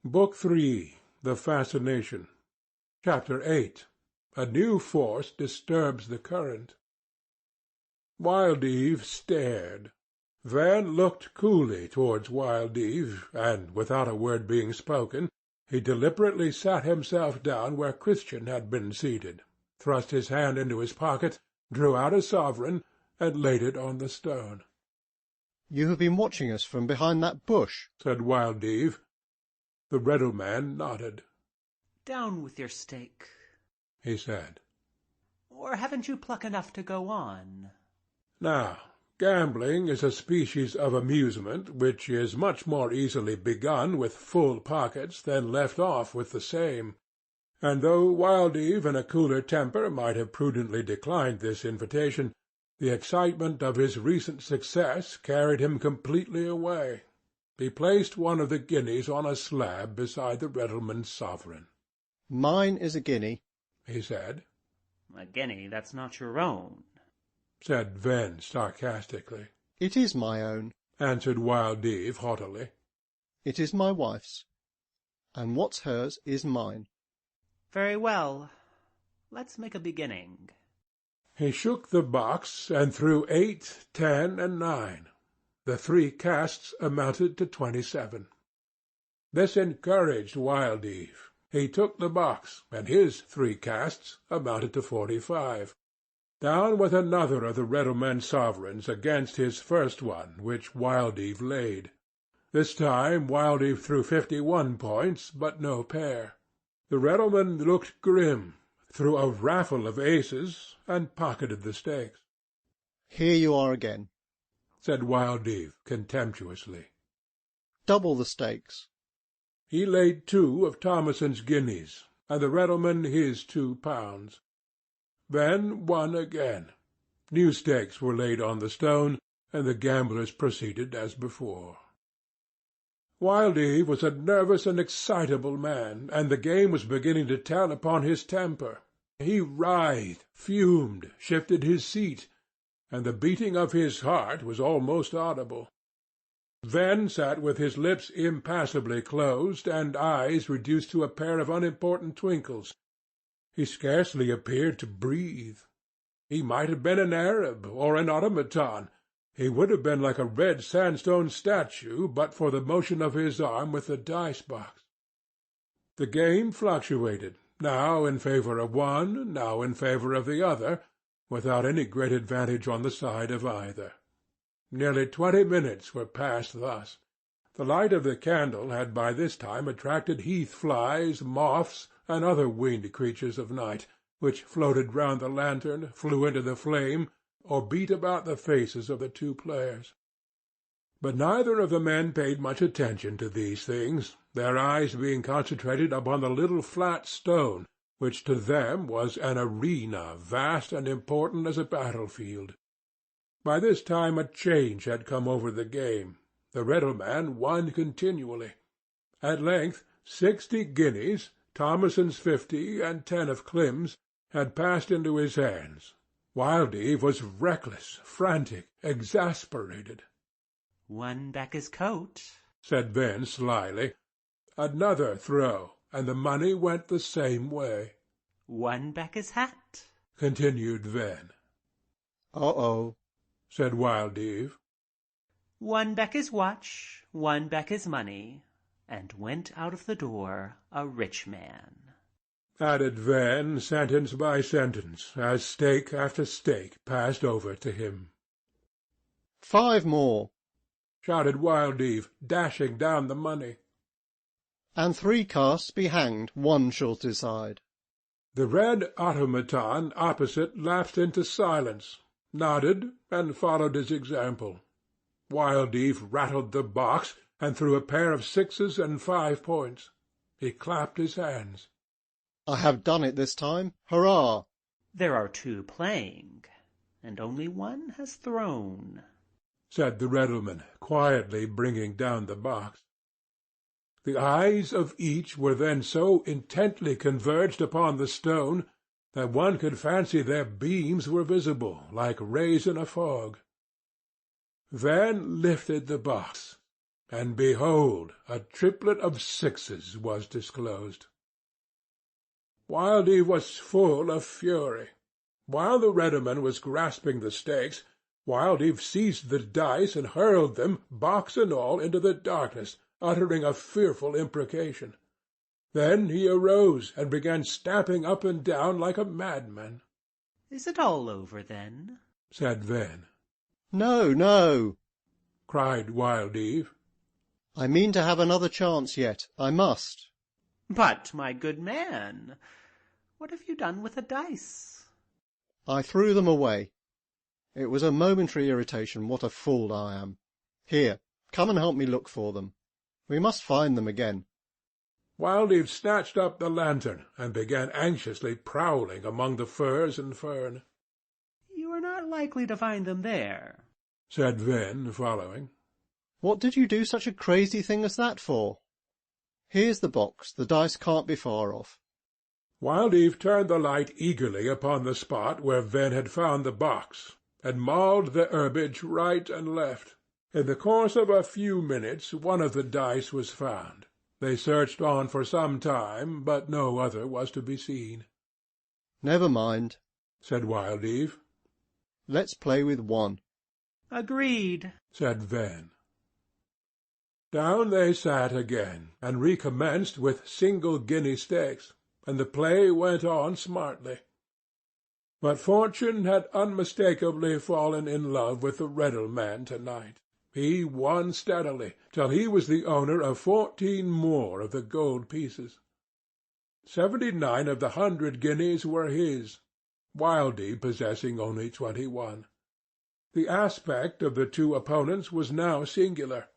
Book 3. The Fascination. Chapter 8. A New Force Disturbs the Current. Wildeve stared. Van looked coolly towards Wildeve, and, without a word being spoken, he deliberately sat himself down where Christian had been seated, thrust his hand into his pocket, drew out a sovereign, and laid it on the stone. "You have been watching us from behind that bush," said Wildeve. The Riddle-man nodded. "Down with your stake," he said. "Or haven't you pluck enough to go on?" Now, gambling is a species of amusement which is much more easily begun with full pockets than left off with the same, and though Wildeve in a cooler temper might have prudently declined this invitation, the excitement of his recent success carried him completely away. He placed one of the guineas on a slab beside the Riddleman's sovereign. "Mine is a guinea," he said. "A guinea that's not your own," said Venn sarcastically. "It is my own," answered Wildeve haughtily. "It is my wife's, and what's hers is mine." "Very well. Let's make a beginning." He shook the box and threw 8, 10, and 9. The 3 casts amounted to 27. This encouraged Wildeve. He took the box, and his 3 casts amounted to 45. Down with another of the Riddleman's sovereigns against his first one, which Wildeve laid. This time Wildeve threw 51 points, but no pair. The Riddleman looked grim, threw a raffle of aces, and pocketed the stakes. "Here you are again," said Wildeve contemptuously. "Double the stakes." He laid 2 of Thomason's guineas, and the Riddleman his £2. Then won again. New stakes were laid on the stone, and the gamblers proceeded as before. Wildeve was a nervous and excitable man, and the game was beginning to tell upon his temper. He writhed, fumed, shifted his seat, and the beating of his heart was almost audible. Venn sat with his lips impassibly closed and eyes reduced to a pair of unimportant twinkles. He scarcely appeared to breathe. He might have been an Arab or an automaton. He would have been like a red sandstone statue but for the motion of his arm with the dice-box. The game fluctuated, now in favour of one, now in favour of the other, without any great advantage on the side of either. Nearly 20 minutes were passed thus. The light of the candle had by this time attracted heath-flies, moths, and other winged creatures of night, which floated round the lantern, flew into the flame, or beat about the faces of the 2 players. But neither of the men paid much attention to these things, their eyes being concentrated upon the little flat stone, which to them was an arena vast and important as a battlefield. By this time a change had come over the game. The Riddleman won continually. At length 60 guineas, Thomason's 50, and 10 of Clim's, had passed into his hands. Wildeve was reckless, frantic, exasperated. "Won back his coat," said Venn slyly. Another throw, and the money went the same way. "Won back his hat," continued Venn. "Uh-oh," said Wildeve. "Won back his watch, won back his money, and went out of the door a rich man," added Venn sentence by sentence, as stake after stake passed over to him. "5 more," shouted Wildeve, dashing down the money. "and 3 casts be hanged, one shall decide." The red automaton opposite lapsed into silence, nodded, and followed his example. Wildeve rattled the box, and threw a pair of 6s and 5 points. He clapped his hands. "I have done it this time. Hurrah!" "There are 2 playing, and only one has thrown," said the Riddleman, quietly bringing down the box. The eyes of each were then so intently converged upon the stone that one could fancy their beams were visible, like rays in a fog. Van lifted the box. and behold, a triplet of sixes was disclosed. Wildeve was full of fury. While the Readiman was grasping the stakes, Wildeve seized the dice and hurled them, box and all, into the darkness, uttering a fearful imprecation. Then he arose and began stamping up and down like a madman. "Is it all over, then?" said Venn. No, no. cried Wildeve. I mean to have another chance yet. I must. "But, my good man, what have you done with the dice?" I threw them away. It was a momentary irritation. What a fool I am. Here, come and help me look for them. We must find them again. Wildeve snatched up the lantern and began anxiously prowling among the furze and fern. "You are not likely to find them there," said Venn, following. What did you do such a crazy thing as that for? Here's the box. The dice can't be far off. Wildeve turned the light eagerly upon the spot where Venn had found the box, and mauled the herbage right and left. In the course of a few minutes one of the dice was found. They searched on for some time, but no other was to be seen. Never mind, said Wildeve. Let's play with one. "Agreed," said Venn. Down they sat again, and recommenced with single guinea stakes, and the play went on smartly. But fortune had unmistakably fallen in love with the Riddle man to-night. He won steadily, till he was the owner of 14 more of the gold pieces. 79 of the 100 guineas were his, Wildeve possessing only 21. The aspect of the two opponents was now singular.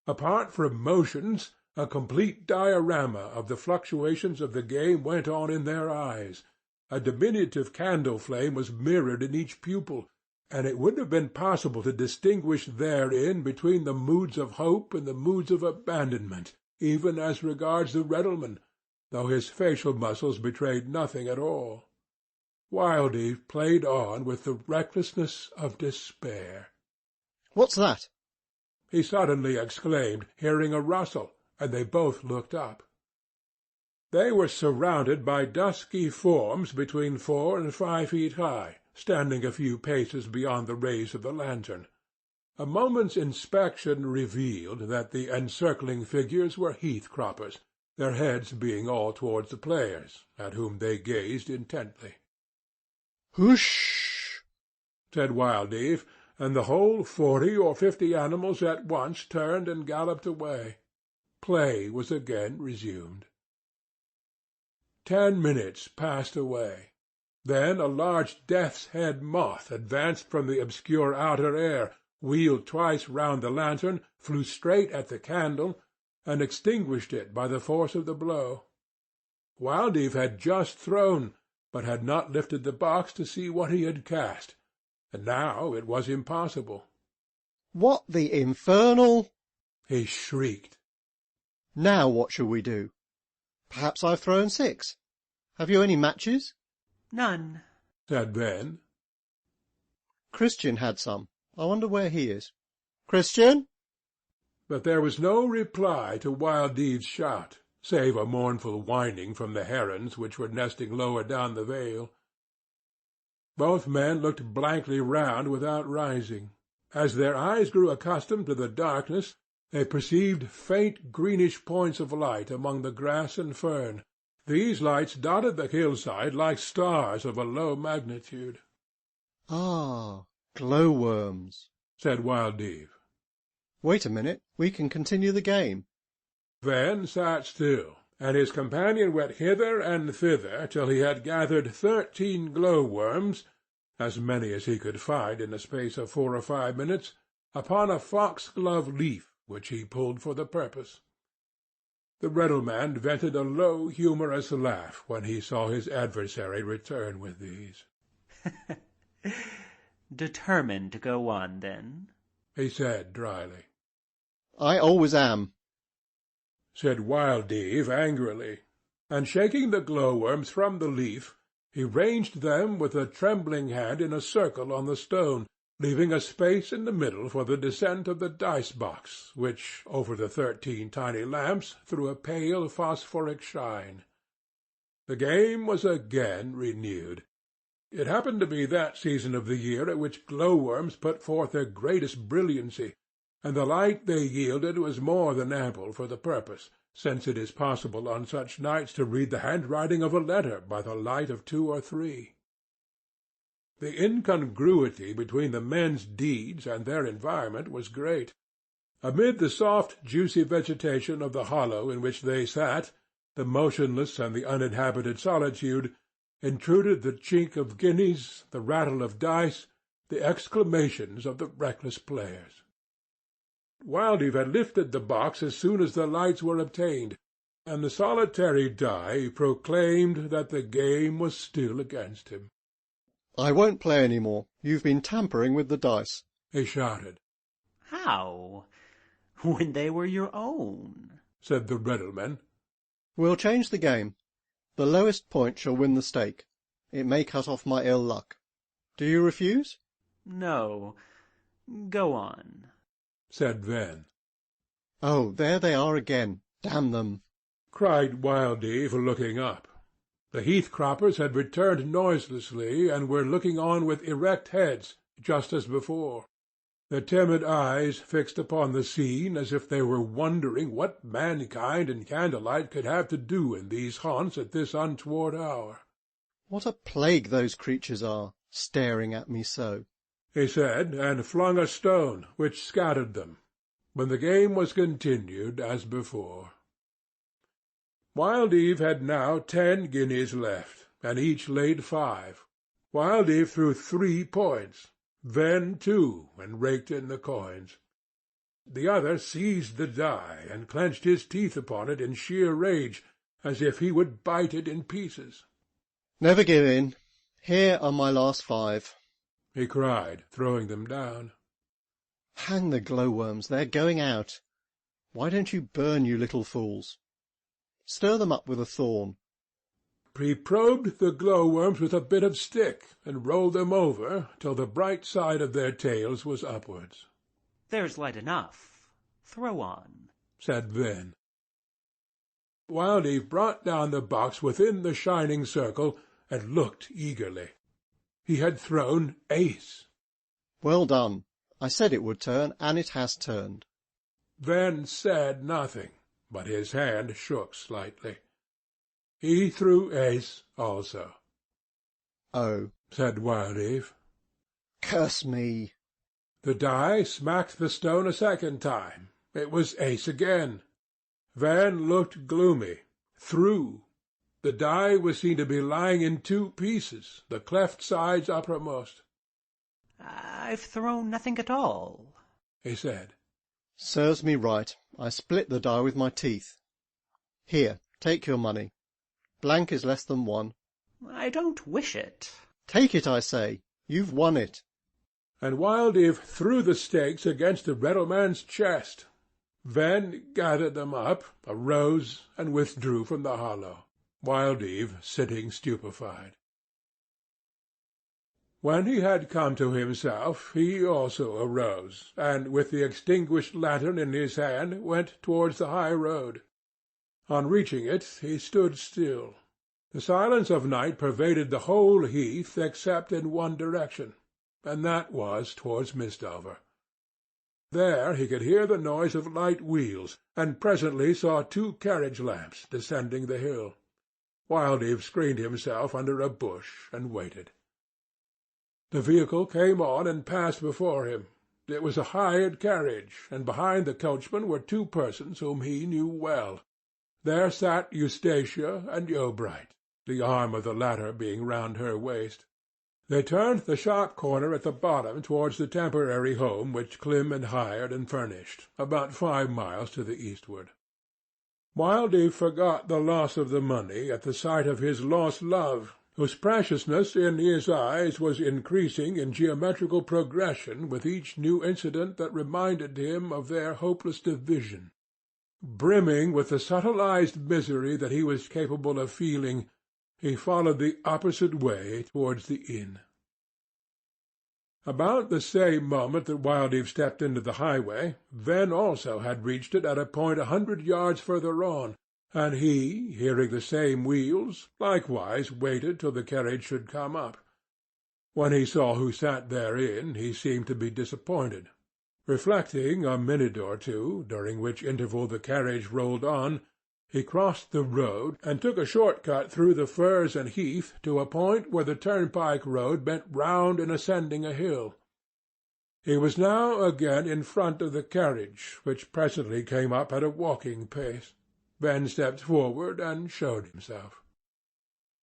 Apart from motions, a complete diorama of the fluctuations of the game went on in their eyes. A diminutive candle flame was mirrored in each pupil, and it would have been possible to distinguish therein between the moods of hope and the moods of abandonment, even as regards the Reddleman, though his facial muscles betrayed nothing at all. Wildeve played on with the recklessness of despair. What's that? He suddenly exclaimed, hearing a rustle, and they both looked up. They were surrounded by dusky forms between 4 and 5 feet high, standing a few paces beyond the rays of the lantern. A moment's inspection revealed that the encircling figures were heath-croppers, their heads being all towards the players, at whom they gazed intently. "Hoosh!" said Wildeve, and the whole 40 or 50 animals at once turned and galloped away. Play was again resumed. 10 minutes passed away. Then a large death's-head moth advanced from the obscure outer air, wheeled twice round the lantern, flew straight at the candle, and extinguished it by the force of the blow. Wildeve had just thrown, but had not lifted the box to see what he had cast, and now it was impossible. What the infernal? He shrieked. Now what shall we do? Perhaps I've thrown 6. Have you any matches? "None," said Venn. Christian had some. I wonder where he is. Christian? But there was no reply to Wildeve's shout, save a mournful whining from the herons which were nesting lower down the vale. Both men looked blankly round without rising. As their eyes grew accustomed to the darkness, they perceived faint greenish points of light among the grass and fern. These lights dotted the hillside like stars of a low magnitude. Ah, glowworms, said Wildeve. Wait a minute, we can continue the game. Venn sat still, and his companion went hither and thither till he had gathered 13 glowworms, as many as he could find in the space of 4 or 5 minutes, upon a foxglove leaf which he pulled for the purpose. The Riddleman vented a low, humorous laugh when he saw his adversary return with these. "Determined to go on, then?" he said dryly. I always am, said Wildeve angrily, and shaking the glowworms from the leaf, he ranged them with a trembling hand in a circle on the stone, leaving a space in the middle for the descent of the dice-box, which, over the 13 tiny lamps, threw a pale phosphoric shine. The game was again renewed. It happened to be that season of the year at which glow-worms put forth their greatest brilliancy, and the light they yielded was more than ample for the purpose, since it is possible on such nights to read the handwriting of a letter by the light of 2 or 3. The incongruity between the men's deeds and their environment was great. Amid the soft, juicy vegetation of the hollow in which they sat, the motionless and the uninhabited solitude, intruded the chink of guineas, the rattle of dice, the exclamations of the reckless players. Wildeve had lifted the box as soon as the lights were obtained, and the solitary die proclaimed that the game was still against him. "I won't play any more. You've been tampering with the dice," he shouted. "How? When they were your own," said the Riddleman. "We'll change the game. The lowest point shall win the stake. It may cut off my ill luck. Do you refuse?" "No. Go on," said Venn. "Oh, there they are again. Damn them!" cried Wildeve, looking up. The heath-croppers had returned noiselessly, and were looking on with erect heads, just as before, their timid eyes fixed upon the scene as if they were wondering what mankind and candlelight could have to do in these haunts at this untoward hour. "What a plague those creatures are, staring at me so," he said, and flung a stone, which scattered them, when the game was continued as before. Wildeve had now 10 guineas left, and each laid 5. Wildeve threw 3 points, Venn 2, and raked in the coins. The other seized the die, and clenched his teeth upon it in sheer rage, as if he would bite it in pieces. "Never give in. Here are my last 5. he cried, throwing them down. "Hang the glowworms, they're going out. Why don't you burn, you little fools? Stir them up with a thorn." He probed the glowworms with a bit of stick, and rolled them over till the bright side of their tails was upwards. "There's light enough. Throw on," said Venn. Wildeve brought down the box within the shining circle, and looked eagerly. He had thrown ace. "Well done. I said it would turn, and it has turned." Venn said nothing, but his hand shook slightly. He threw ace also. "Oh," said Wildeve. "Curse me!" The die smacked the stone a second time. It was ace again. Venn looked gloomy, threw. The die was seen to be lying in 2 pieces, the cleft sides uppermost. "I've thrown nothing at all," he said. "Serves me right. I split the die with my teeth. Here, take your money. Blank is less than 1. "I don't wish it." Take it, I say. You've won it." And Wildeve threw the stakes against the Riddleman's chest. Venn gathered them up, arose, and withdrew from the hollow, Wildeve sitting stupefied. When he had come to himself, he also arose, and with the extinguished lantern in his hand went towards the high road. On reaching it, he stood still. The silence of night pervaded the whole heath except in one direction, and that was towards Mistover. There he could hear the noise of light wheels, and presently saw 2 carriage-lamps descending the hill. Wildeve screened himself under a bush and waited. The vehicle came on and passed before him. It was a hired carriage, and behind the coachman were 2 persons whom he knew well. There sat Eustacia and Yeobright, the arm of the latter being round her waist. They turned the sharp corner at the bottom towards the temporary home which Clym had hired and furnished, about 5 miles to the eastward. Wildeve forgot the loss of the money at the sight of his lost love, whose preciousness in his eyes was increasing in geometrical progression with each new incident that reminded him of their hopeless division. Brimming with the subtilized misery that he was capable of feeling, he followed the opposite way towards the inn. About the same moment that Wildeve stepped into the highway, Venn also had reached it at a point 100 yards further on, and he, hearing the same wheels, likewise waited till the carriage should come up. When he saw who sat therein, he seemed to be disappointed. Reflecting a minute or two, during which interval the carriage rolled on, he crossed the road and took a short cut through the furze and heath to a point where the turnpike road bent round in ascending a hill. He was now again in front of the carriage, which presently came up at a walking pace. Venn stepped forward and showed himself.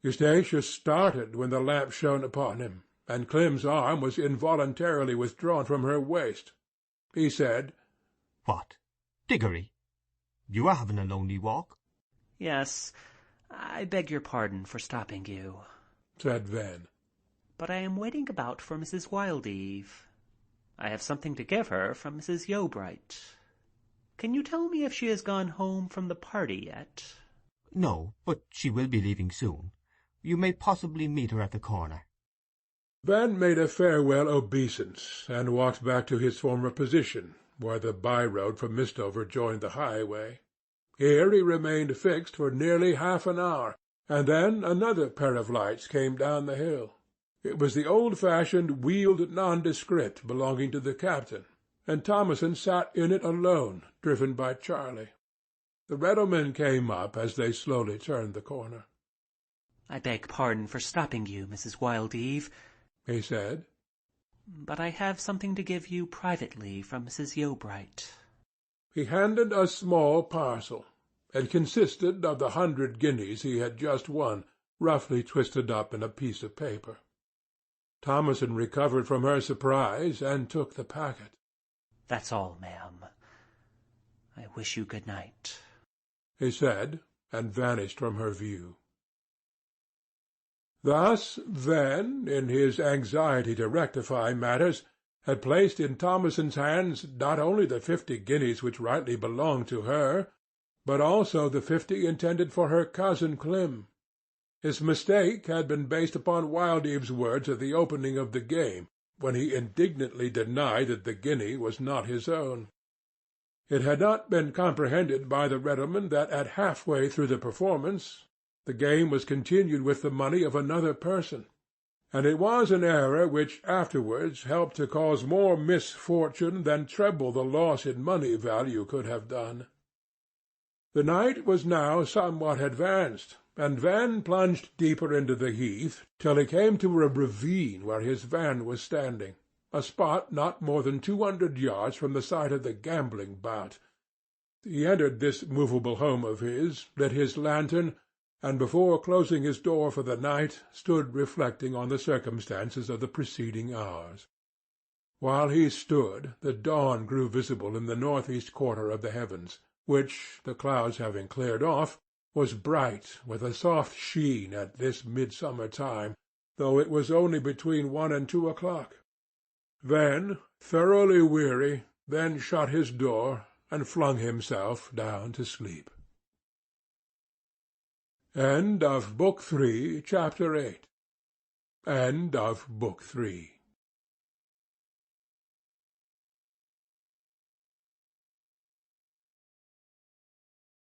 Eustachius started when the lamp shone upon him, and Clem's arm was involuntarily withdrawn from her waist. He said, "What, Diggory? You are having a lonely walk?" "Yes, I beg your pardon for stopping you," said Venn. "but I am waiting about for Mrs. Wildeve. I have something to give her from Mrs. Yeobright. Can you tell me if she has gone home from the party yet?" "No, but she will be leaving soon. You may possibly meet her at the corner." Venn made a farewell obeisance, and walked back to his former position, where the by-road from Mistover joined the highway. Here he remained fixed for nearly half an hour, and then another pair of lights came down the hill. It was the old-fashioned wheeled nondescript belonging to the captain, and Thomason sat in it alone, driven by Charlie. The Reddleman came up as they slowly turned the corner. "I beg pardon for stopping you, Mrs. Wildeve," he said, "but I have something to give you privately from Mrs. Yeobright." He handed a small parcel. It consisted of the 100 guineas he had just won, roughly twisted up in a piece of paper. Thomason recovered from her surprise and took the packet. "That's all, ma'am. I wish you good night," he said, and vanished from her view. Thus Venn, in his anxiety to rectify matters, had placed in Thomason's hands not only the 50 guineas which rightly belonged to her, but also the 50 intended for her cousin Clem. His mistake had been based upon Wildeve's words at the opening of the game, when he indignantly denied that the guinea was not his own. It had not been comprehended by the Reddleman that at half-way through the performance the game was continued with the money of another person, and it was an error which afterwards helped to cause more misfortune than treble the loss in money value could have done. The night was now somewhat advanced, and Venn plunged deeper into the heath till he came to a ravine where his van was standing, a spot not more than 200 yards from the site of the gambling bout. He entered this movable home of his, lit his lantern, and before closing his door for the night stood reflecting on the circumstances of the preceding hours. While he stood, the dawn grew visible in the northeast quarter of the heavens, which, the clouds having cleared off, was bright with a soft sheen at this midsummer time, though it was only between 1 and 2 o'clock. Venn, thoroughly weary, then shut his door and flung himself down to sleep. End of Book 3, Chapter 8. End of Book 3.